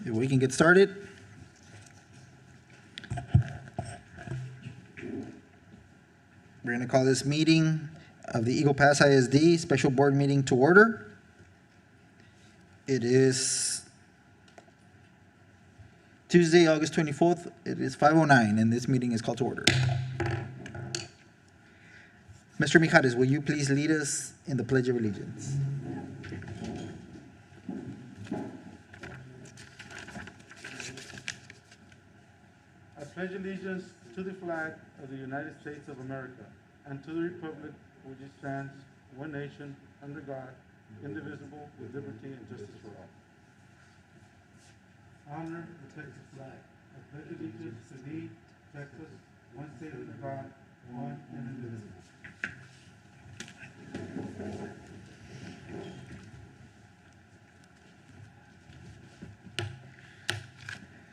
We can get started. We're going to call this meeting of the Eagle Pass ISD special board meeting to order. It is Tuesday, August 24th. It is 5:09, and this meeting is called to order. Mr. Mijares, will you please lead us in the Pledge of Allegiance? I pledge allegiance to the flag of the United States of America and to the republic for which it stands, one nation, under God, indivisible, with liberty and justice for all. Honor the Texas flag. I pledge allegiance to thee, Texas, one state under God, one and indivisible.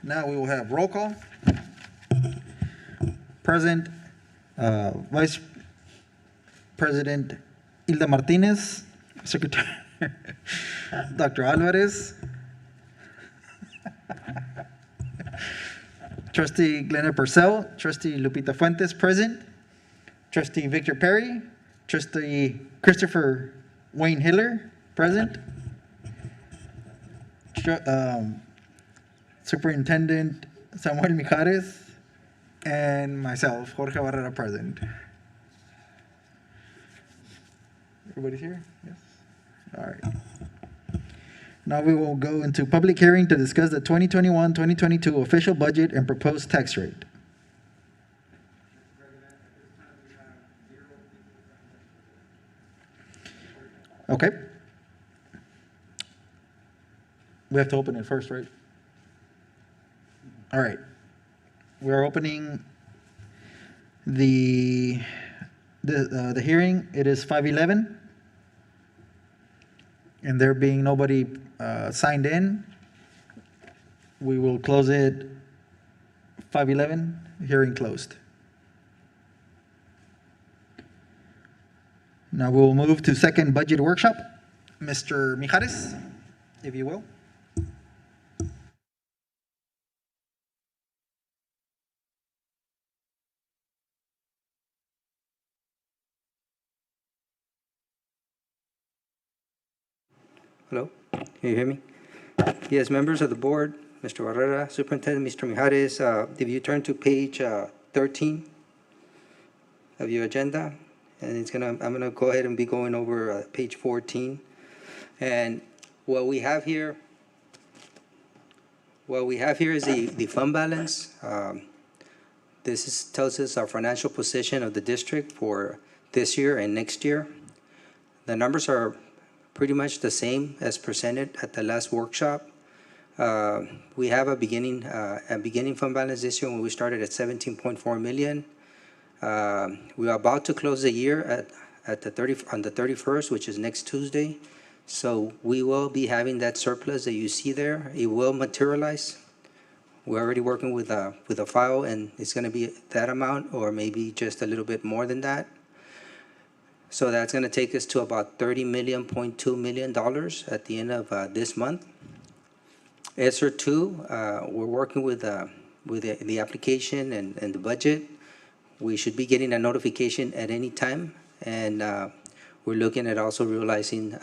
Now we will have roll call. Present, Vice President Hilda Martinez, Secretary Dr. Alvarez, Trustee Glenna Purcell, Trustee Lupita Fuentes present, Trustee Victor Perry, Trustee Christopher Wayne Hiller present, Superintendent Samuel Mijares, and myself, Jorge Barrera, present. Everybody's here? Yes? All right. Now we will go into public hearing to discuss the 2021-2022 official budget and proposed tax rate. Okay. We have to open it first, right? All right. We're opening the hearing. It is 5:11, and there being nobody signed in, we will close it 5:11. Hearing closed. Now we will move to second budget workshop. Mr. Mijares, if you will. Hello, can you hear me? Yes, members of the board, Mr. Barrera, Superintendent, Mr. Mijares, if you turn to page 13 of your agenda, and I'm gonna go ahead and be going over page 14. And what we have here is the fund balance. Tells us our financial position of the district for this year and next year. The numbers are pretty much the same as presented at the last workshop. We have a beginning fund balance this year when we started at 17.4 million. We are about to close the year on the 31st, which is next Tuesday. So we will be having that surplus that you see there. It will materialize. We're already working with a file, and it's going to be that amount or maybe just a little bit more than that. So that's going to take us to about $30.2 million at the end of this month. ESSER 2, we're working with the application and the budget. We should be getting a notification at any time, and we're looking at also realizing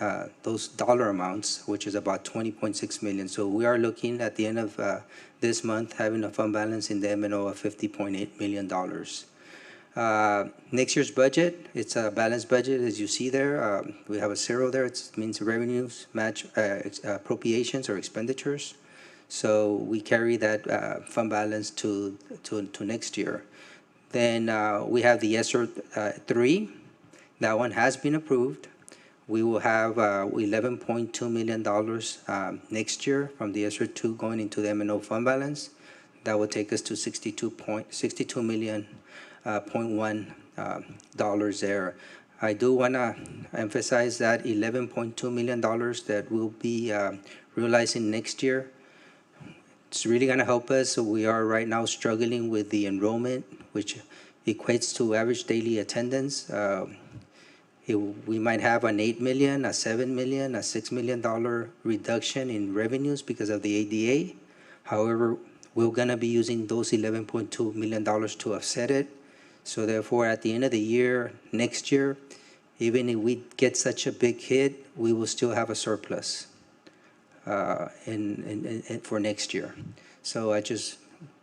those dollar amounts, which is about $20.6 million. So we are looking at the end of this month having a fund balance in the M&O of $50.8 million. Next year's budget, it's a balanced budget, as you see there. We have a zero there. It means revenues match appropriations or expenditures. So we carry that fund balance to next year. Then we have the ESSER 3. That one has been approved. We will have $11.2 million next year from the ESSER 2 going into the M&O fund balance. That will take us to $62 million. $0.1 there. I do want to emphasize that $11.2 million that we'll be realizing next year. It's really going to help us. So we are right now struggling with the enrollment, which equates to average daily attendance. We might have an $8 million, a $7 million, a $6 million reduction in revenues because of the ADA. However, we're gonna be using those $11.2 million to offset it. So therefore, at the end of the year, next year, even if we get such a big hit, we will still have a surplus for next year. So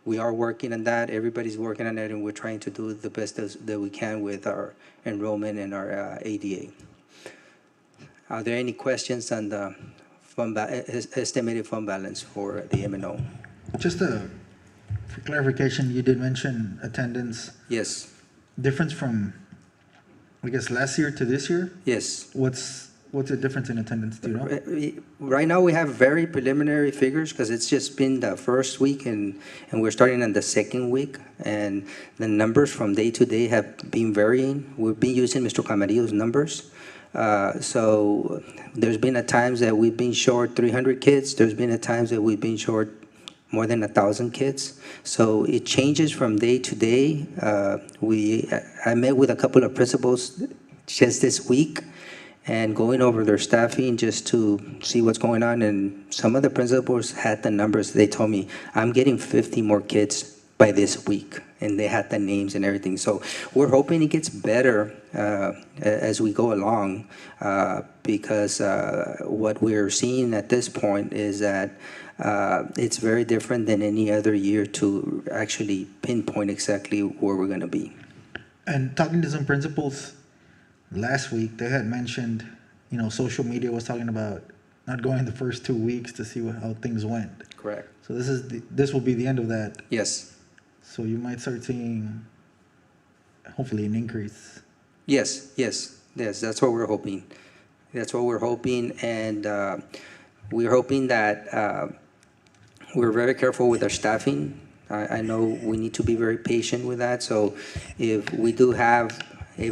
we are working on that. Everybody's working on it, and we're trying to do the best that we can with our enrollment and our ADA. Are there any questions on the estimated fund balance for the M&O? Just for clarification, you did mention attendance Yes, difference from, I guess, last year to this year. yes. What's the difference in attendance? Do you know? Right now, we have very preliminary figures because it's just been the first week and we're starting on the second week. And the numbers from day to day have been varying. We've been using Mr. Camarillo's numbers. So there's been at times that we've been short 300 kids. There's been at times that we've been short more than 1,000 kids. So it changes from day to day. I met with a couple of principals just this week and going over their staffing just to see what's going on. And some of the principals had the numbers. They told me, I'm getting 50 more kids by this week. And they had the names and everything. So we're hoping it gets better as we go along because what we're seeing at this point is that it's very different than any other year to actually pinpoint exactly where we're going to be. And talking to some principals last week, they had mentioned, social media was talking about not going the first 2 weeks to see how things went. Correct. So this will be the end of that. Yes. So you might start seeing, hopefully, an increase. Yes. That's what we're hoping. That's what we're hoping, and we're hoping that we're very careful with our staffing. I know we need to be very patient with that. So if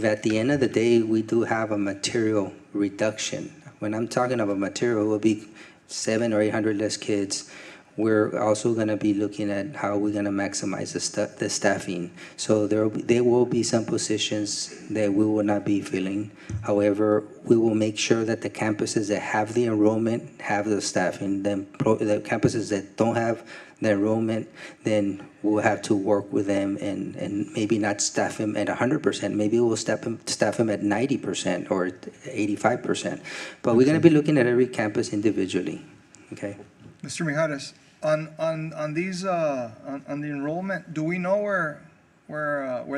at the end of the day we do have a material reduction, when I'm talking about material, it will be 700 or 800 less kids. We're also going to be looking at how we're going to maximize the staffing. So there will be some positions that we will not be filling. However, we will make sure that the campuses that have the enrollment have the staffing. Then the campuses that don't have the enrollment, then we'll have to work with them and maybe not staff them at 100%. Maybe we'll staff them at 90% or 85%. But we're going to be looking at every campus individually. Okay. Mr. Mijares, on these on the enrollment, do we know where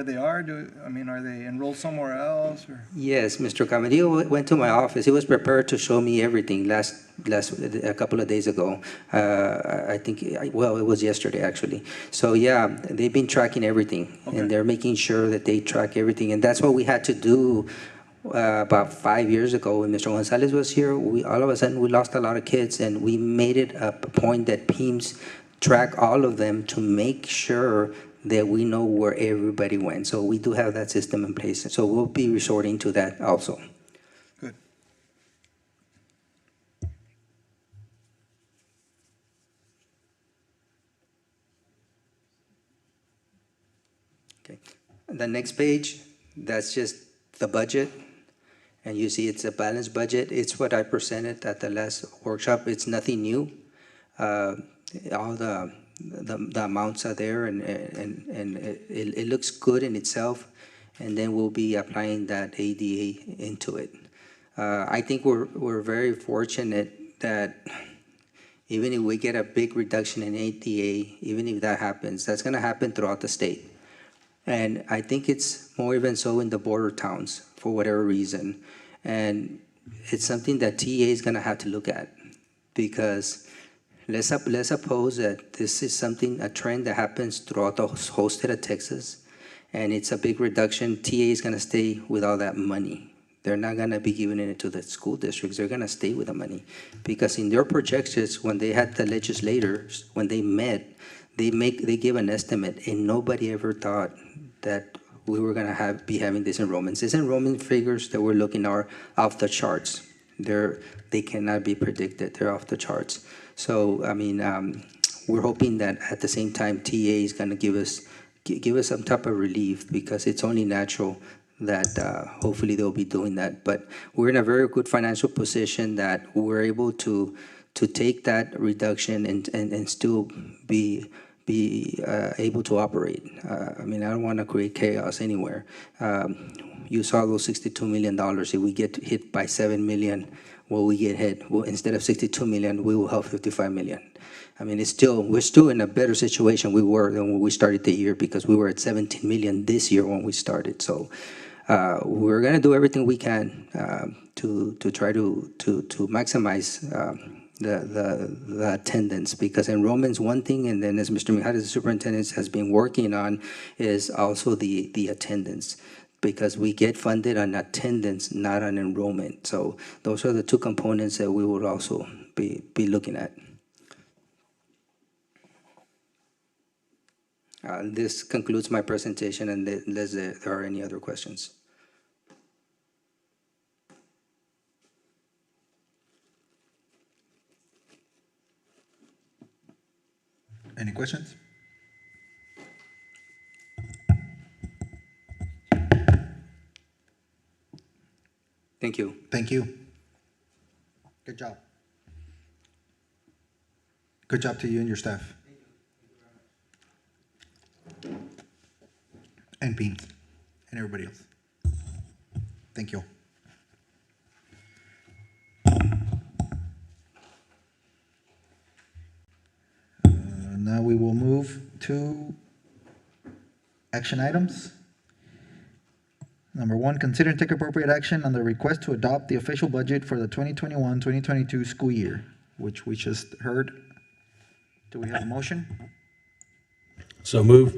they are? Are they enrolled somewhere else? Or? Yes, Mr. Camarillo went to my office. He was prepared to show me everything a couple of days ago. I think, it was yesterday actually. So yeah, they've been tracking everything, and they're making sure that they track everything. And that's what we had to do about 5 years ago when Mr. Gonzalez was here. All of a sudden we lost a lot of kids, and we made it a point that PIMS track all of them to make sure that we know where everybody went. So we do have that system in place. So we'll be resorting to that also. Good. Okay. The next page, that's just the budget. And you see it's a balanced budget. It's what I presented at the last workshop. It's nothing new. All the amounts are there, and it looks good in itself. And then we'll be applying that ADA into it. I think we're very fortunate that even if we get a big reduction in ADA, even if that happens, that's going to happen throughout the state. And I think it's more even so in the border towns for whatever reason. And it's something that TA is going to have to look at, because let's suppose that this is a trend that happens throughout the whole state of Texas, and it's a big reduction. TA is going to stay with all that money. They're not going to be giving it to the school districts. They're going to stay with the money, because in their projections, when they had the legislators, when they met, they give an estimate, and nobody ever thought that we were going to be having these enrollments. These enrollment figures that we're looking are off the charts. They cannot be predicted. They're off the charts. So we're hoping that at the same time, TA is going to give us some type of relief, because it's only natural that hopefully they'll be doing that. But we're in a very good financial position that we're able to to take that reduction and still be able to operate. I mean, I don't want to create chaos anywhere. You saw those $62 million. If we get hit by 7 million, will we get hit? Well, instead of 62 million, we will have 55 million. I mean, we're still in a better situation we were than when we started the year, because we were at 17 million this year when we started. So we're going to do everything we can to try to maximize the attendance, because enrollment's one thing, and then as Mr. Mijares, the superintendent, has been working on, is also the attendance, because we get funded on attendance, not on enrollment. So those are the two components that we would also be looking at. This concludes my presentation, and unless there are any other questions. Any questions? Thank you. Thank you. Good job. Good job to you and your staff. And Bean, and everybody else. Thank you. Now we will move to action items. Number 1, consider and take appropriate action on the request to adopt the official budget for the 2021-2022 school year, which we just heard. Do we have a motion? So move.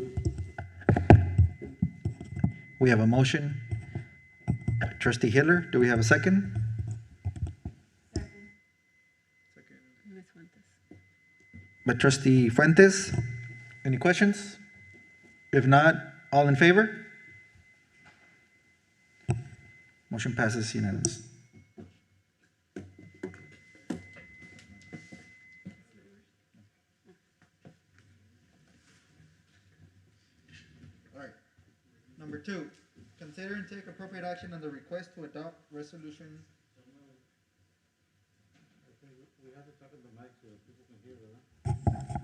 We have a motion. Trustee Hiller, do we have a second? By Trustee Fuentes. Any questions? If not, all in favor? Motion passes unanimous. All right. Number 2, consider and take appropriate action on the request to adopt resolution. We have to talk in the mic so people can hear, right?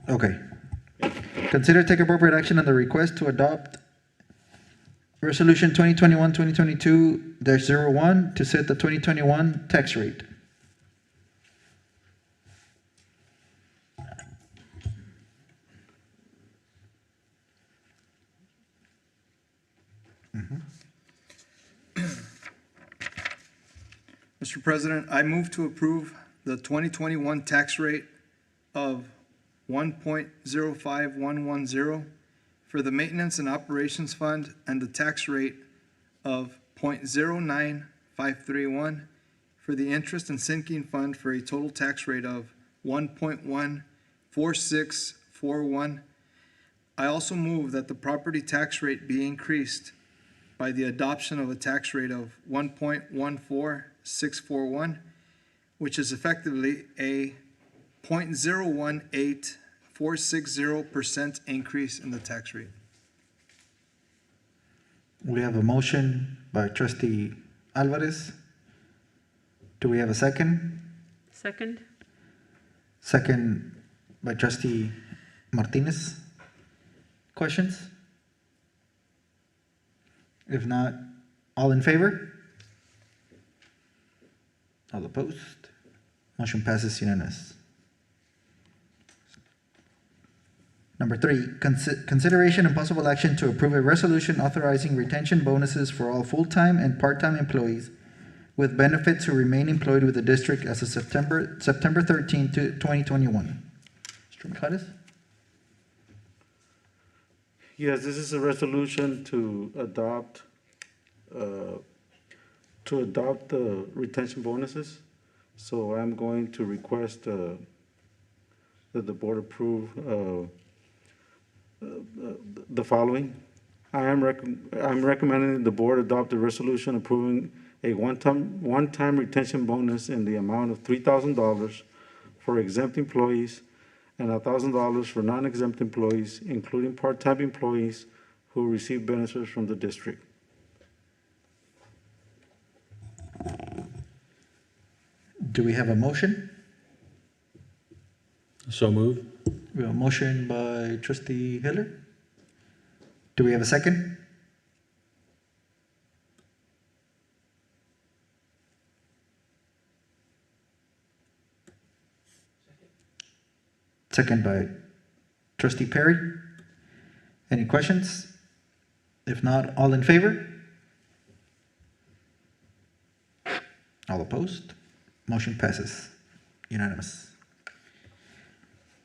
Okay. Consider take appropriate action on the request to adopt resolution 2021-2022-01 to set the 2021 tax rate. Mr. President, I move to approve the 2021 tax rate of 1.05110 for the Maintenance and Operations Fund, and the tax rate of 0.09531 for the Interest and Sinking Fund, for a total tax rate of 1.14641. I also move that the property tax rate be increased by the adoption of a tax rate of 1.14641, which is effectively a 0.018460% increase in the tax rate. We have a motion by Trustee Alvarez. Do we have a second? Second. Second by Trustee Martinez. Questions? If not, all in favor? All opposed? Motion passes unanimous. Number 3, consideration and possible action to approve a resolution authorizing retention bonuses for all full-time and part-time employees with benefits who remain employed with the district as of September 13, 2021. Mr. Mijares? Yes, this is a resolution to adopt the retention bonuses. So I'm going to request that the board approve the following. I'm recommending the board adopt a resolution approving a one-time retention bonus in the amount of $3,000 for exempt employees and $1,000 for non-exempt employees, including part-time employees who receive benefits from the district. Do we have a motion? So moved. We have a motion by trustee Hiller. Do we have a second? Second by trustee Perry. Any questions? If not, all in favor? All opposed? Motion passes. Unanimous.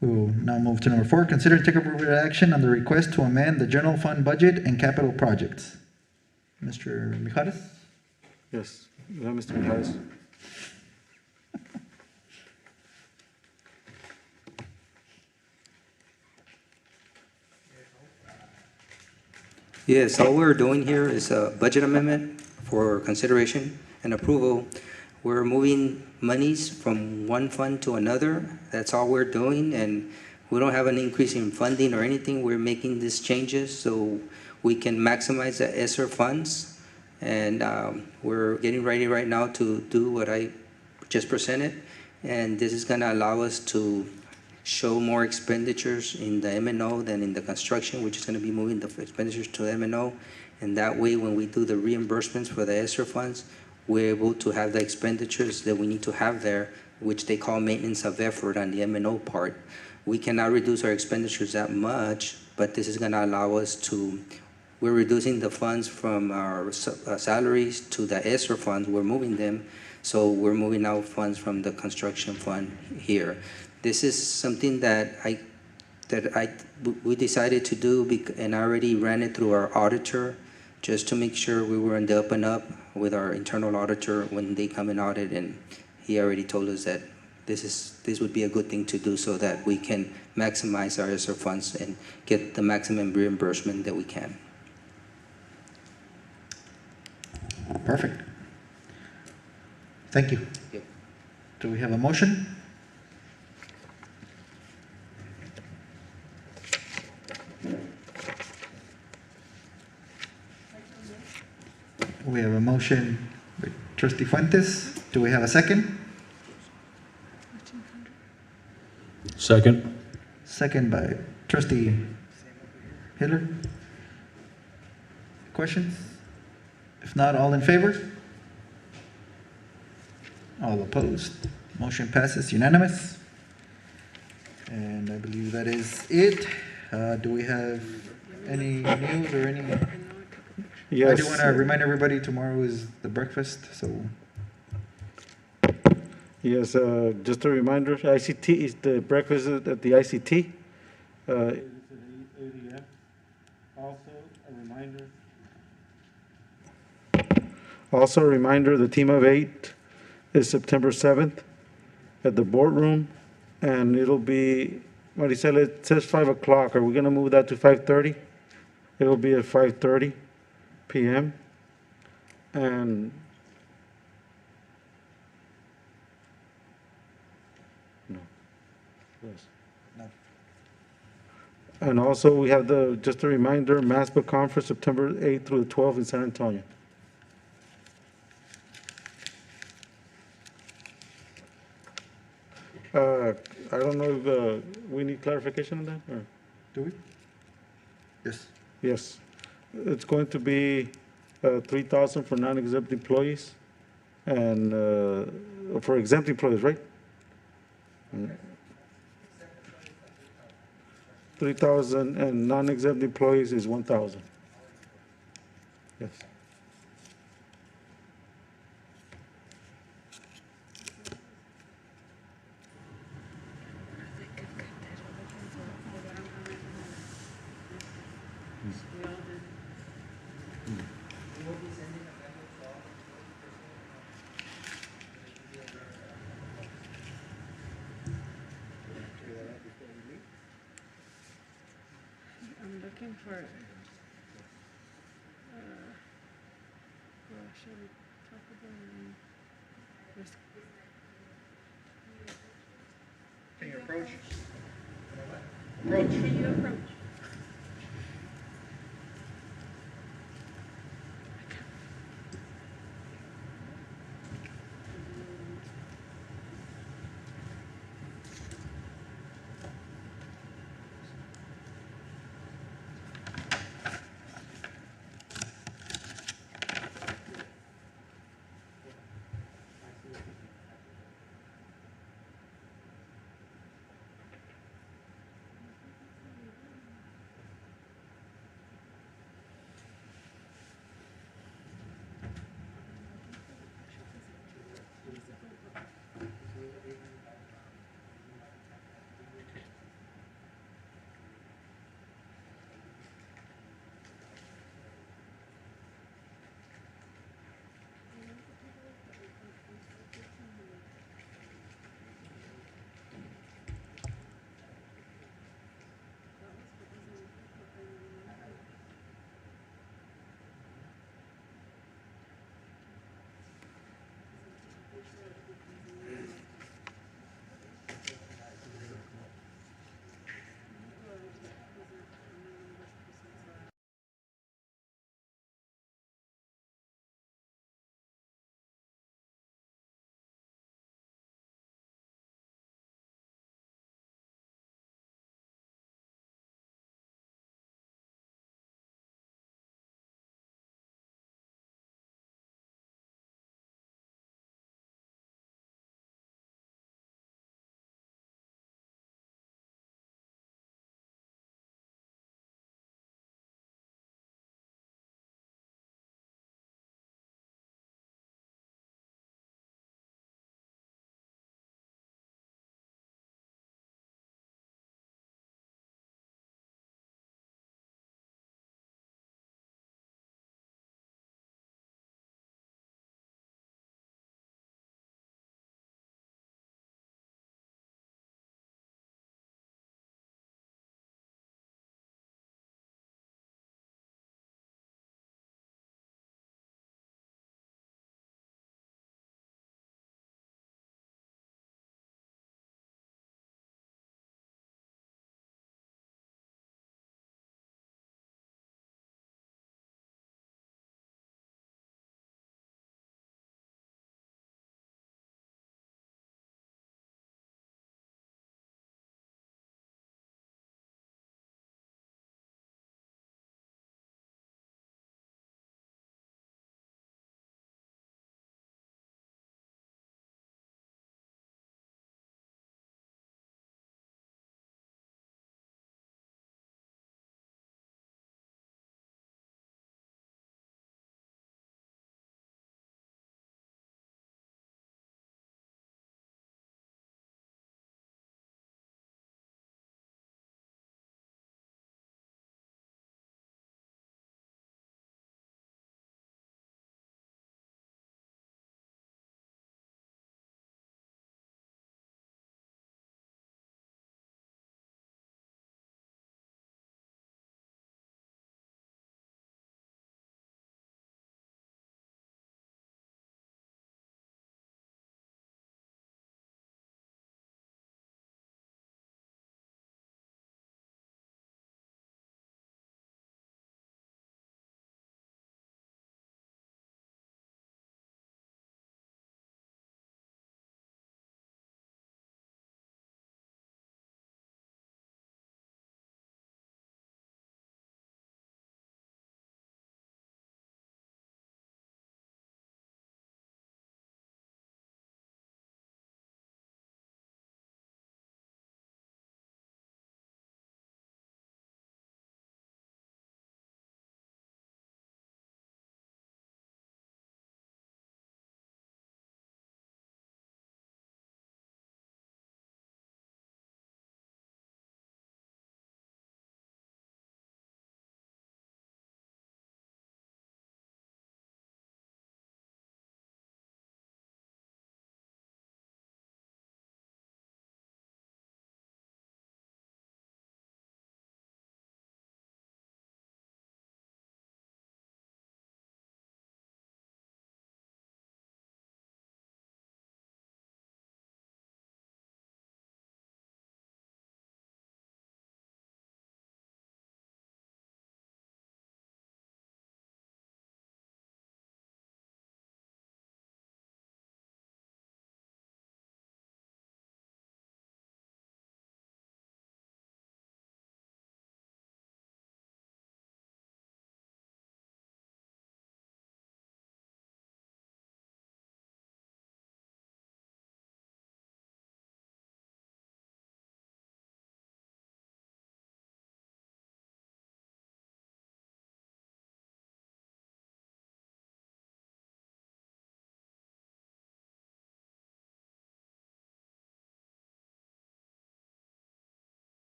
We will now move to number 4. Consider and take appropriate action on the request to amend the general fund budget and capital projects. Mr. Mijares? Yes, Mr. Mijares. Yes, all we're doing here is a budget amendment for consideration and approval. We're moving monies from one fund to another. That's all we're doing, and we don't have an increase in funding or anything. We're making these changes so we can maximize the ESSER funds. And we're getting ready right now to do what I just presented. And this is going to allow us to show more expenditures in the M&O than in the construction. We're just going to be moving the expenditures to M&O. And that way, when we do the reimbursements for the ESSER funds, we're able to have the expenditures that we need to have there, which they call maintenance of effort on the M&O part. We cannot reduce our expenditures that much, but this is going to allow us to, we're reducing the funds from our salaries to the ESSER funds. We're moving them. So we're moving out funds from the construction fund here. This is something that we decided to do, and I already ran it through our auditor just to make sure we were on the up and up with our internal auditor when they come and audit, and he already told us that this would be a good thing to do so that we can maximize our ESSER funds and get the maximum reimbursement that we can. Perfect. Thank you. Yep. Do we have a motion? We have a motion by trustee Fuentes. Do we have a second? Second. Second by trustee Hiller. Questions? If not, all in favor? All opposed? Motion passes unanimous. And I believe that is it. Do we have any news or any? I do want to remind everybody tomorrow is the breakfast, so. Yes, just a reminder, ICT is the breakfast at the ICT. It is at 8 a.m. Also, a reminder, the Team of 8 is September 7th at the boardroom, and it'll be, Maricela, it says 5 o'clock. Are we going to move that to 5:30? It'll be at 5:30 p.m. And no. Yes. No. And also, we have just a reminder, MASPA conference, September 8th through the 12th in San Antonio. I don't know if we need clarification on that, or? Do we? Yes. Yes. It's going to be 3,000 for non-exempt employees and for exempt employees, right? 3,000 and non-exempt employees is 1,000. Yes. I'm looking for, what should we talk about? Risk. Can you approach? Can you approach?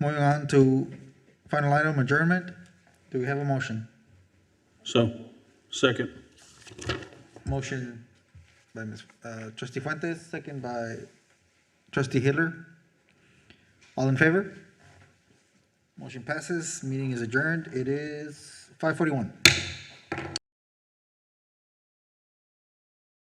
Moving on to final item, adjournment. Do we have a motion? So, second. Motion by Trustee Fuentes, second by Trustee Hitler. All in favor? Motion passes. Meeting is adjourned. It is 5:41.